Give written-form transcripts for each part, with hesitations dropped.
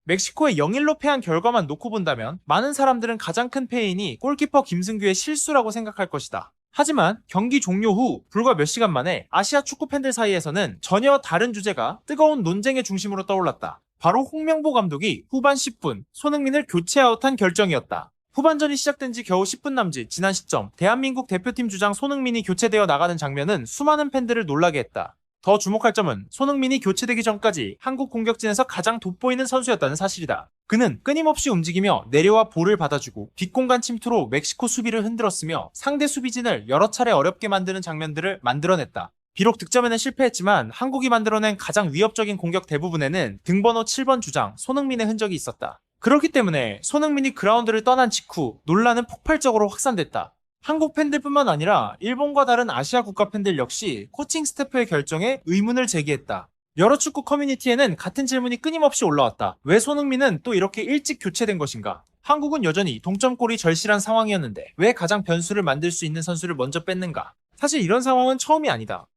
멕시코에 0-1로 패한 결과만 놓고 본다면 많은 사람들은 가장 큰 패인이 골키퍼 김승규의 실수라고 생각할 것이다. 하지만 경기 종료 후 불과 몇 시간 만에 아시아 축구 팬들 사이에서는 전혀 다른 주제가 뜨거운 논쟁의 중심으로 떠올랐다. 바로 홍명보 감독이 후반 10분 손흥민을 교체 아웃한 결정이었다. 후반전이 시작된 지 겨우 10분 남짓 지난 시점 대한민국 대표팀 주장 손흥민이 교체되어 나가는 장면은 수많은 팬들을 놀라게 했다. 더 주목할 점은 손흥민이 교체되기 전까지 한국 공격진에서 가장 돋보이는 선수였다는 사실이다. 그는 끊임없이 움직이며 내려와 볼을 받아주고 뒷공간 침투로 멕시코 수비를 흔들었으며 상대 수비진을 여러 차례 어렵게 만드는 장면들을 만들어냈다. 비록 득점에는 실패했지만 한국이 만들어낸 가장 위협적인 공격 대부분에는 등번호 7번 주장 손흥민의 흔적이 있었다. 그렇기 때문에 손흥민이 그라운드를 떠난 직후 논란은 폭발적으로 확산됐다. 한국 팬들뿐만 아니라 일본과 다른 아시아 국가 팬들 역시 코칭 스태프의 결정에 의문을 제기했다. 여러 축구 커뮤니티에는 같은 질문이 끊임없이 올라왔다. 왜 손흥민은 또 이렇게 일찍 교체된 것인가? 한국은 여전히 동점골이 절실한 상황이었는데 왜 가장 변수를 만들 수 있는 선수를 먼저 뺐는가? 사실 이런 상황은 처음이 아니다.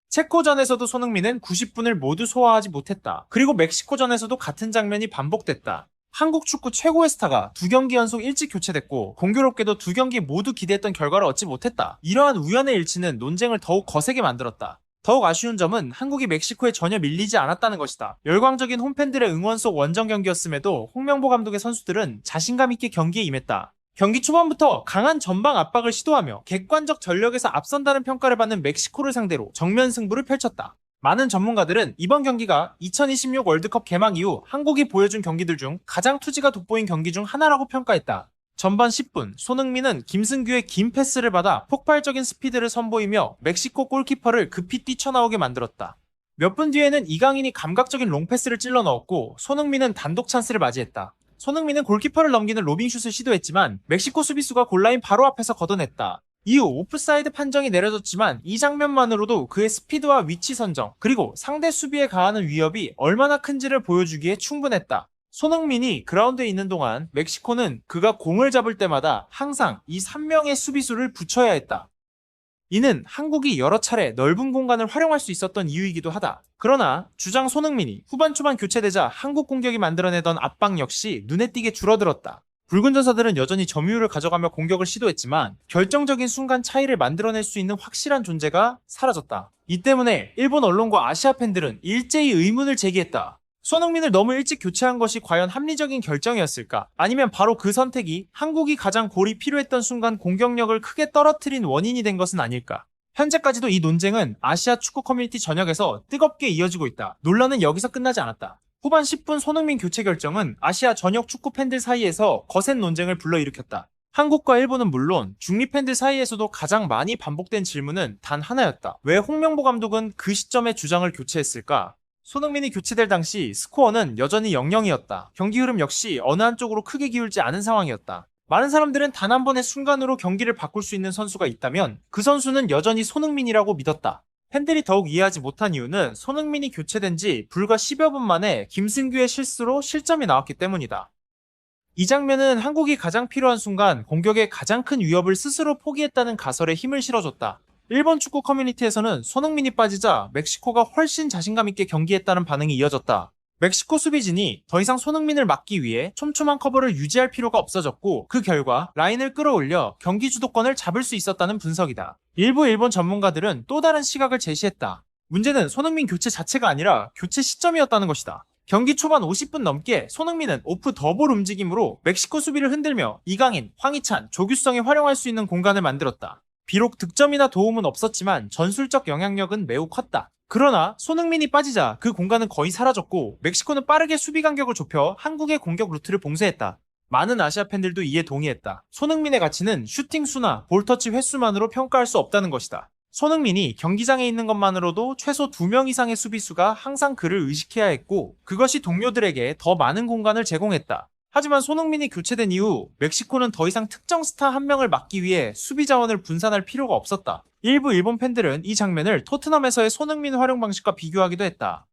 체코전에서도 손흥민은 90분을 모두 소화하지 못했다. 그리고 멕시코전에서도 같은 장면이 반복됐다. 한국 축구 최고의 스타가 2경기 연속 일찍 교체됐고 공교롭게도 2경기 모두 기대했던 결과를 얻지 못했다. 이러한 우연의 일치는 논쟁을 더욱 거세게 만들었다. 더욱 아쉬운 점은 한국이 멕시코에 전혀 밀리지 않았다는 것이다. 열광적인 홈팬들의 응원 속 원정 경기였음에도 홍명보 감독의 선수들은 자신감 있게 경기에 임했다. 경기 초반부터 강한 전방 압박을 시도하며 객관적 전력에서 앞선다는 평가를 받는 멕시코를 상대로 정면 승부를 펼쳤다. 많은 전문가들은 이번 경기가 2026 월드컵 개막 이후 한국이 보여준 경기들 중 가장 투지가 돋보인 경기 중 하나라고 평가했다. 전반 10분 손흥민은 김승규의 긴 패스를 받아 폭발적인 스피드를 선보이며 멕시코 골키퍼를 급히 뛰쳐나오게 만들었다. 몇 분 뒤에는 이강인이 감각적인 롱패스를 찔러 넣었고 손흥민은 단독 찬스를 맞이했다. 손흥민은 골키퍼를 넘기는 로빙슛을 시도했지만 멕시코 수비수가 골라인 바로 앞에서 걷어냈다. 이후 오프사이드 판정이 내려졌지만 이 장면만으로도 그의 스피드와 위치 선정 그리고 상대 수비에 가하는 위협이 얼마나 큰지를 보여주기에 충분했다. 손흥민이 그라운드에 있는 동안 멕시코는 그가 공을 잡을 때마다 항상 이 3명의 수비수를 붙여야 했다. 이는 한국이 여러 차례 넓은 공간을 활용할 수 있었던 이유이기도 하다. 그러나 주장 손흥민이 후반 초반 교체되자 한국 공격이 만들어내던 압박 역시 눈에 띄게 줄어들었다. 붉은 전사들은 여전히 점유율을 가져가며 공격을 시도했지만 결정적인 순간 차이를 만들어낼 수 있는 확실한 존재가 사라졌다. 이 때문에 일본 언론과 아시아 팬들은 일제히 의문을 제기했다. 손흥민을 너무 일찍 교체한 것이 과연 합리적인 결정이었을까? 아니면 바로 그 선택이 한국이 가장 골이 필요했던 순간 공격력을 크게 떨어뜨린 원인이 된 것은 아닐까? 현재까지도 이 논쟁은 아시아 축구 커뮤니티 전역에서 뜨겁게 이어지고 있다. 논란은 여기서 끝나지 않았다. 후반 10분 손흥민 교체 결정은 아시아 전역 축구 팬들 사이에서 거센 논쟁을 불러일으켰다. 한국과 일본은 물론 중립 팬들 사이에서도 가장 많이 반복된 질문은 단 하나였다. 왜 홍명보 감독은 그 시점에 주장을 교체했을까? 손흥민이 교체될 당시 스코어는 여전히 0-0이었다. 경기 흐름 역시 어느 한쪽으로 크게 기울지 않은 상황이었다. 많은 사람들은 단 한 번의 순간으로 경기를 바꿀 수 있는 선수가 있다면 그 선수는 여전히 손흥민이라고 믿었다. 팬들이 더욱 이해하지 못한 이유는 손흥민이 교체된 지 불과 10여 분 만에 김승규의 실수로 실점이 나왔기 때문이다. 이 장면은 한국이 가장 필요한 순간 공격의 가장 큰 위협을 스스로 포기했다는 가설에 힘을 실어줬다. 일본 축구 커뮤니티에서는 손흥민이 빠지자 멕시코가 훨씬 자신감 있게 경기했다는 반응이 이어졌다. 멕시코 수비진이 더 이상 손흥민을 막기 위해 촘촘한 커버를 유지할 필요가 없어졌고 그 결과 라인을 끌어올려 경기 주도권을 잡을 수 있었다는 분석이다. 일부 일본 전문가들은 또 다른 시각을 제시했다. 문제는 손흥민 교체 자체가 아니라 교체 시점이었다는 것이다. 경기 초반 50분 넘게 손흥민은 오프 더볼 움직임으로 멕시코 수비를 흔들며 이강인, 황희찬, 조규성이 활용할 수 있는 공간을 만들었다. 비록 득점이나 도움은 없었지만 전술적 영향력은 매우 컸다. 그러나 손흥민이 빠지자 그 공간은 거의 사라졌고 멕시코는 빠르게 수비 간격을 좁혀 한국의 공격 루트를 봉쇄했다. 많은 아시아 팬들도 이에 동의했다. 손흥민의 가치는 슈팅 수나 볼터치 횟수만으로 평가할 수 없다는 것이다. 손흥민이 경기장에 있는 것만으로도 최소 2명 이상의 수비수가 항상 그를 의식해야 했고 그것이 동료들에게 더 많은 공간을 제공했다. 하지만 손흥민이 교체된 이후 멕시코는 더 이상 특정 스타 한 명을 막기 위해 수비 자원을 분산할 필요가 없었다. 일부 일본 팬들은 이 장면을 토트넘에서의 손흥민 활용 방식과 비교하기도 했다.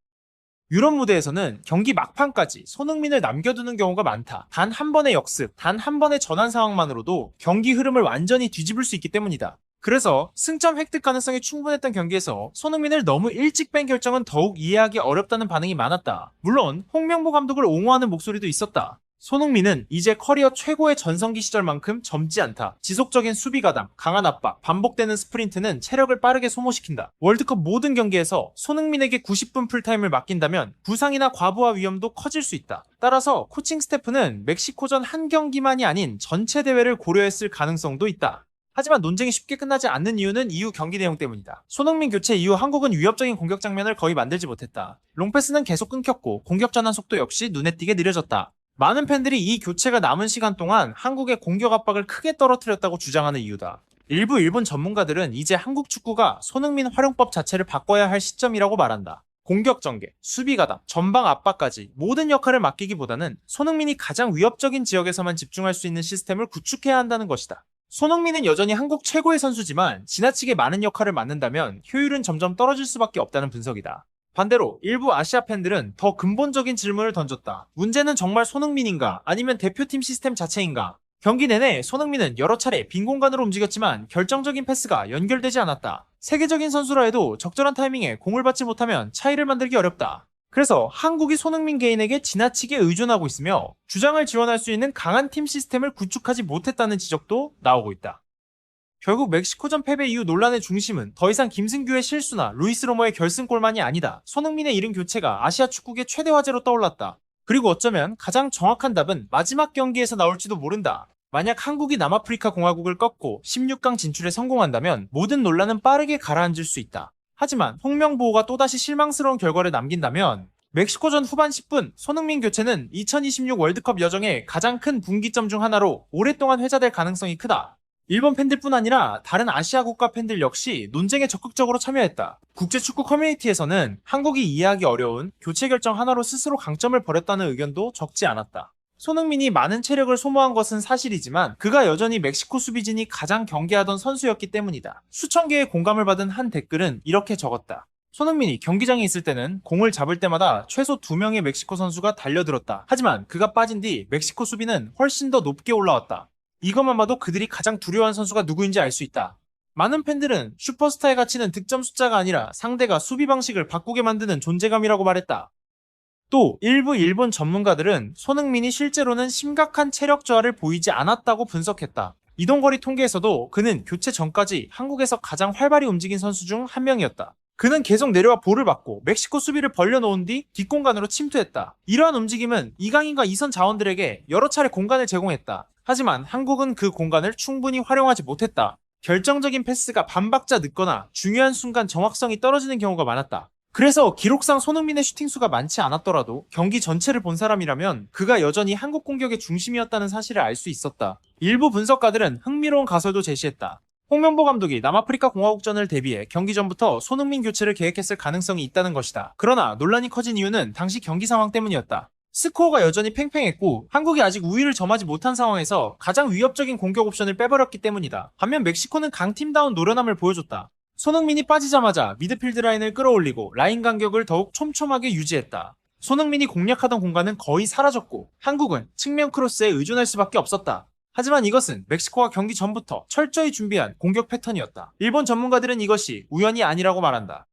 유럽 무대에서는 경기 막판까지 손흥민을 남겨두는 경우가 많다. 단 한 번의 역습, 단 한 번의 전환 상황만으로도 경기 흐름을 완전히 뒤집을 수 있기 때문이다. 그래서 승점 획득 가능성이 충분했던 경기에서 손흥민을 너무 일찍 뺀 결정은 더욱 이해하기 어렵다는 반응이 많았다. 물론 홍명보 감독을 옹호하는 목소리도 있었다. 손흥민은 이제 커리어 최고의 전성기 시절만큼 젊지 않다. 지속적인 수비 가담, 강한 압박, 반복되는 스프린트는 체력을 빠르게 소모시킨다. 월드컵 모든 경기에서 손흥민에게 90분 풀타임을 맡긴다면 부상이나 과부하 위험도 커질 수 있다. 따라서 코칭 스태프는 멕시코전 한 경기만이 아닌 전체 대회를 고려했을 가능성도 있다. 하지만 논쟁이 쉽게 끝나지 않는 이유는 이후 경기 내용 때문이다. 손흥민 교체 이후 한국은 위협적인 공격 장면을 거의 만들지 못했다. 롱패스는 계속 끊겼고 공격 전환 속도 역시 눈에 띄게 느려졌다. 많은 팬들이 이 교체가 남은 시간 동안 한국의 공격 압박을 크게 떨어뜨렸다고 주장하는 이유다. 일부 일본 전문가들은 이제 한국 축구가 손흥민 활용법 자체를 바꿔야 할 시점이라고 말한다. 공격 전개, 수비 가담, 전방 압박까지 모든 역할을 맡기기보다는 손흥민이 가장 위협적인 지역에서만 집중할 수 있는 시스템을 구축해야 한다는 것이다. 손흥민은 여전히 한국 최고의 선수지만 지나치게 많은 역할을 맡는다면 효율은 점점 떨어질 수밖에 없다는 분석이다. 반대로 일부 아시아 팬들은 더 근본적인 질문을 던졌다. 문제는 정말 손흥민인가 아니면 대표팀 시스템 자체인가? 경기 내내 손흥민은 여러 차례 빈 공간으로 움직였지만 결정적인 패스가 연결되지 않았다. 세계적인 선수라 해도 적절한 타이밍에 공을 받지 못하면 차이를 만들기 어렵다. 그래서 한국이 손흥민 개인에게 지나치게 의존하고 있으며 주장을 지원할 수 있는 강한 팀 시스템을 구축하지 못했다는 지적도 나오고 있다. 결국 멕시코전 패배 이후 논란의 중심은 더 이상 김승규의 실수나 루이스 로모의 결승골만이 아니다. 손흥민의 이른 교체가 아시아 축구계 최대 화제로 떠올랐다. 그리고 어쩌면 가장 정확한 답은 마지막 경기에서 나올지도 모른다. 만약 한국이 남아프리카 공화국을 꺾고 16강 진출에 성공한다면 모든 논란은 빠르게 가라앉을 수 있다. 하지만 홍명보호가 또다시 실망스러운 결과를 남긴다면 멕시코전 후반 10분 손흥민 교체는 2026 월드컵 여정의 가장 큰 분기점 중 하나로 오랫동안 회자될 가능성이 크다. 일본 팬들뿐 아니라 다른 아시아 국가 팬들 역시 논쟁에 적극적으로 참여했다. 국제축구 커뮤니티에서는 한국이 이해하기 어려운 교체 결정 하나로 스스로 강점을 벌였다는 의견도 적지 않았다. 손흥민이 많은 체력을 소모한 것은 사실이지만 그가 여전히 멕시코 수비진이 가장 경계하던 선수였기 때문이다. 수천 개의 공감을 받은 한 댓글은 이렇게 적었다. 손흥민이 경기장에 있을 때는 공을 잡을 때마다 최소 2명의 멕시코 선수가 달려들었다. 하지만 그가 빠진 뒤 멕시코 수비는 훨씬 더 높게 올라왔다. 이것만 봐도 그들이 가장 두려워한 선수가 누구인지 알 수 있다. 많은 팬들은 슈퍼스타의 가치는 득점 숫자가 아니라 상대가 수비 방식을 바꾸게 만드는 존재감이라고 말했다. 또 일부 일본 전문가들은 손흥민이 실제로는 심각한 체력 저하를 보이지 않았다고 분석했다. 이동거리 통계에서도 그는 교체 전까지 한국에서 가장 활발히 움직인 선수 중 한 명이었다. 그는 계속 내려와 볼을 받고 멕시코 수비를 벌려놓은 뒤 뒷공간으로 침투했다. 이러한 움직임은 이강인과 이선 자원들에게 여러 차례 공간을 제공했다. 하지만 한국은 그 공간을 충분히 활용하지 못했다. 결정적인 패스가 반박자 늦거나 중요한 순간 정확성이 떨어지는 경우가 많았다. 그래서 기록상 손흥민의 슈팅수가 많지 않았더라도 경기 전체를 본 사람이라면 그가 여전히 한국 공격의 중심이었다는 사실을 알 수 있었다. 일부 분석가들은 흥미로운 가설도 제시했다. 홍명보 감독이 남아프리카 공화국전을 대비해 경기 전부터 손흥민 교체를 계획했을 가능성이 있다는 것이다. 그러나 논란이 커진 이유는 당시 경기 상황 때문이었다. 스코어가 여전히 팽팽했고 한국이 아직 우위를 점하지 못한 상황에서 가장 위협적인 공격 옵션을 빼버렸기 때문이다. 반면 멕시코는 강팀다운 노련함을 보여줬다. 손흥민이 빠지자마자 미드필드 라인을 끌어올리고 라인 간격을 더욱 촘촘하게 유지했다. 손흥민이 공략하던 공간은 거의 사라졌고 한국은 측면 크로스에 의존할 수밖에 없었다. 하지만 이것은 멕시코가 경기 전부터 철저히 준비한 공격 패턴이었다. 일본 전문가들은 이것이 우연이 아니라고 말한다.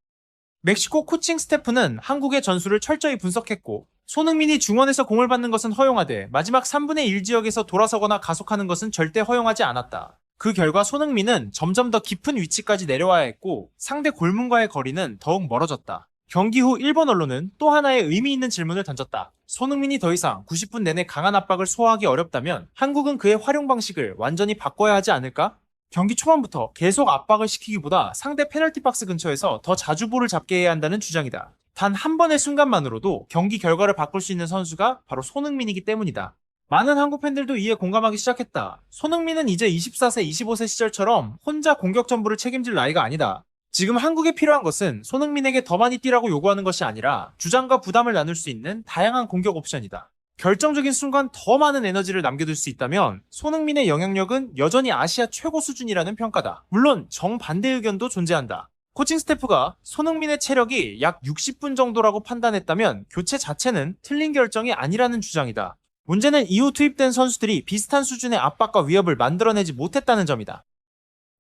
멕시코 코칭 스태프는 한국의 전술을 철저히 분석했고 손흥민이 중원에서 공을 받는 것은 허용하되 마지막 3분의 1 지역에서 돌아서거나 가속하는 것은 절대 허용하지 않았다. 그 결과 손흥민은 점점 더 깊은 위치까지 내려와야 했고 상대 골문과의 거리는 더욱 멀어졌다. 경기 후 일본 언론은 또 하나의 의미 있는 질문을 던졌다. 손흥민이 더 이상 90분 내내 강한 압박을 소화하기 어렵다면 한국은 그의 활용 방식을 완전히 바꿔야 하지 않을까? 경기 초반부터 계속 압박을 시키기보다 상대 페널티 박스 근처에서 더 자주 볼을 잡게 해야 한다는 주장이다. 단 한 번의 순간만으로도 경기 결과를 바꿀 수 있는 선수가 바로 손흥민이기 때문이다. 많은 한국 팬들도 이에 공감하기 시작했다. 손흥민은 이제 24세, 25세 시절처럼 혼자 공격 전부를 책임질 나이가 아니다. 지금 한국에 필요한 것은 손흥민에게 더 많이 뛰라고 요구하는 것이 아니라 주장과 부담을 나눌 수 있는 다양한 공격 옵션이다. 결정적인 순간 더 많은 에너지를 남겨둘 수 있다면 손흥민의 영향력은 여전히 아시아 최고 수준이라는 평가다. 물론 정반대 의견도 존재한다. 코칭 스태프가 손흥민의 체력이 약 60분 정도라고 판단했다면 교체 자체는 틀린 결정이 아니라는 주장이다. 문제는 이후 투입된 선수들이 비슷한 수준의 압박과 위협을 만들어내지 못했다는 점이다.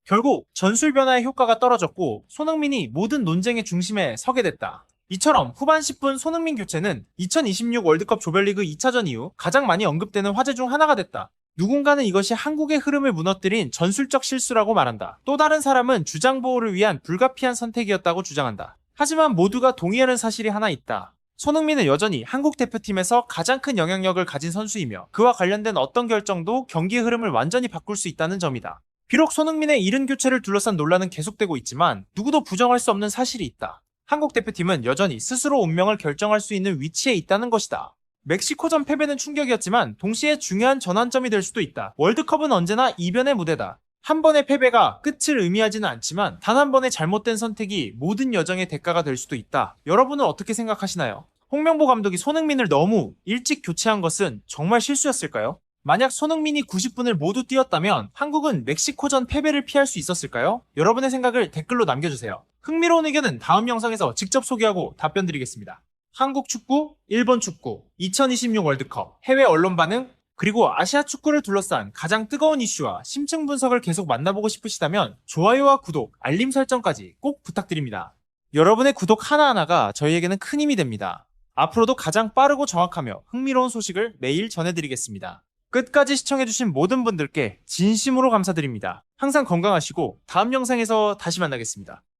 결국 전술 변화의 효과가 떨어졌고 손흥민이 모든 논쟁의 중심에 서게 됐다. 이처럼 후반 10분 손흥민 교체는 2026 월드컵 조별리그 2차전 이후 가장 많이 언급되는 화제 중 하나가 됐다. 누군가는 이것이 한국의 흐름을 무너뜨린 전술적 실수라고 말한다. 또 다른 사람은 주장 보호를 위한 불가피한 선택이었다고 주장한다. 하지만 모두가 동의하는 사실이 하나 있다. 손흥민은 여전히 한국 대표팀에서 가장 큰 영향력을 가진 선수이며 그와 관련된 어떤 결정도 경기의 흐름을 완전히 바꿀 수 있다는 점이다. 비록 손흥민의 이른 교체를 둘러싼 논란은 계속되고 있지만 누구도 부정할 수 없는 사실이 있다. 한국 대표팀은 여전히 스스로 운명을 결정할 수 있는 위치에 있다는 것이다. 멕시코전 패배는 충격이었지만 동시에 중요한 전환점이 될 수도 있다. 월드컵은 언제나 이변의 무대다. 한 번의 패배가 끝을 의미하지는 않지만 단 한 번의 잘못된 선택이 모든 여정의 대가가 될 수도 있다. 여러분은 어떻게 생각하시나요? 홍명보 감독이 손흥민을 너무 일찍 교체한 것은 정말 실수였을까요? 만약 손흥민이 90분을 모두 뛰었다면 한국은 멕시코전 패배를 피할 수 있었을까요? 여러분의 생각을 댓글로 남겨주세요. 흥미로운 의견은 다음 영상에서 직접 소개하고 답변 드리겠습니다. 한국 축구, 일본 축구, 2026 월드컵, 해외 언론 반응, 그리고 아시아 축구를 둘러싼 가장 뜨거운 이슈와 심층 분석을 계속 만나보고 싶으시다면 좋아요와 구독, 알림 설정까지 꼭 부탁드립니다. 여러분의 구독 하나하나가 저희에게는 큰 힘이 됩니다. 앞으로도 가장 빠르고 정확하며 흥미로운 소식을 매일 전해드리겠습니다. 끝까지 시청해주신 모든 분들께 진심으로 감사드립니다. 항상 건강하시고 다음 영상에서 다시 만나겠습니다.